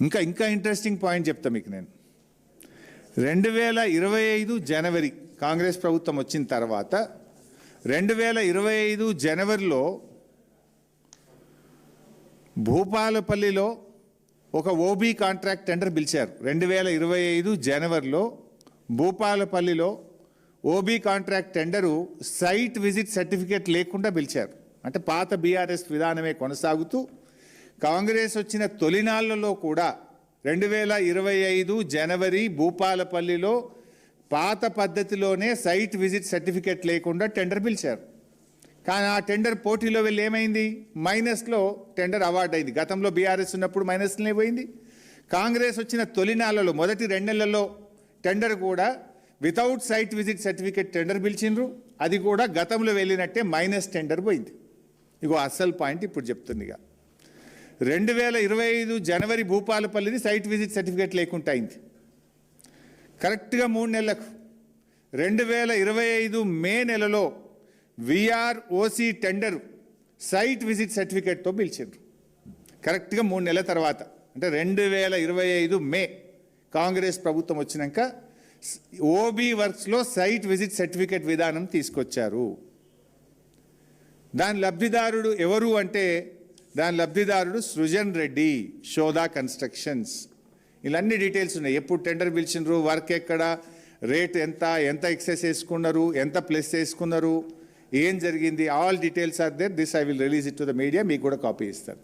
ఇంకా ఇంకా interesting point చెప్తా మీకు నేను. 2025 జనవరి కాంగ్రెస్ ప్రభుత్వం వచ్చిన తర్వాత 2025 జనవరిలో భూపాలపల్లిలో ఒక ఓబీ కాంట్రాక్ట్ టెండర్ పిలిచారు. 2025 జనవరిలో భూపాలపల్లిలో OB contract tender site visit certificate లేకుండా పిలిచారు. అంటే పాత బీఆర్ఎస్ విధానమే కొనసాగుతూ కాంగ్రెస్ వచ్చిన తొలినాళ్లలో కూడా 2025 జనవరి భూపాలపల్లిలో పాత పద్ధతిలోనే సైట్ విజిట్ సర్టిఫికేట్ లేకుండా టెండర్ పిలిచారు. కానీ ఆ టెండర్ పోటీలో వెళ్ళి ఏమైంది? మైనస్లో టెండర్ అవార్డు అయింది. గతంలో బీఆర్ఎస్ ఉన్నప్పుడు మైనస్లోనే పోయింది. కాంగ్రెస్ వచ్చిన తొలినాళ్లలో మొదటి 2 నెలల్లో టెండర్ కూడా without site visit certificate tender పిలిచిండ్రు. అది కూడా గతంలో వెళ్ళినట్టే మైనస్ టెండర్ పోయింది. ఇగో అసలు పాయింట్ ఇప్పుడు చెప్తుందిగా. 2025 జనవరి భూపాలపల్లిది సైట్ విజిట్ సర్టిఫికేట్ లేకుండా అయింది. కరెక్ట్గా 3 నెలలకు 2025 మే నెలలో విఆర్ఓసి టెండర్ సైట్ విజిట్ సర్టిఫికేట్తో పిలిచిండ్రు. కరెక్ట్గా 3 నెలల తర్వాత, అంటే 2025 మే కాంగ్రెస్ ప్రభుత్వం వచ్చినాక ఓబీ వర్క్స్లో సైట్ విజిట్ సర్టిఫికేట్ విధానం తీసుకొచ్చారు. దాని లబ్ధిదారుడు ఎవరు అంటే దాని లబ్ధిదారుడు సృజన్ రెడ్డి, శోధా కన్స్ట్రక్షన్స్. ఇలాన్ని డీటెయిల్స్ ఉన్నాయి. ఎప్పుడు టెండర్ పిలిచినారు, వర్క్ ఎక్కడ, రేట్ ఎంత, ఎంత ఎక్సెస్ వేసుకున్నారు, ఎంత ప్లస్ వేసుకున్నారు, ఏం జరిగింది, all details are there. This I will release it to the media. మీకు కూడా కాపీ ఇస్తాను.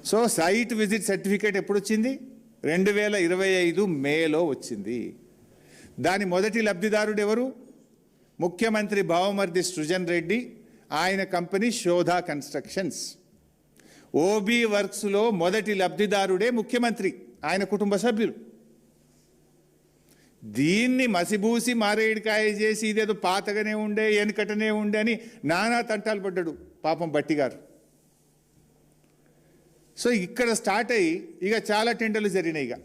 సో సైట్ విజిట్ సర్టిఫికేట్ ఎప్పుడు వచ్చింది? 2025 మేలో వచ్చింది. దాని మొదటి లబ్ధిదారుడు ఎవరు? ముఖ్యమంత్రి బావమర్ది సృజన్ రెడ్డి, ఆయన కంపెనీ శోధా కన్స్ట్రక్షన్స్. ఓబీ వర్క్స్లో మొదటి లబ్ధిదారుడే ముఖ్యమంత్రి, ఆయన కుటుంబ సభ్యులు. దీన్ని మసిబూసి మారేడికాయ చేసి ఇదేదో పాతగానే ఉండే, వెనుకటనే ఉండే అని నానా తంటాలు పడ్డాడు పాపం భట్టి గారు. సో ఇక్కడ స్టార్ట్ అయ్యి ఇక చాలా టెండర్లు జరిగినాయి. ఇక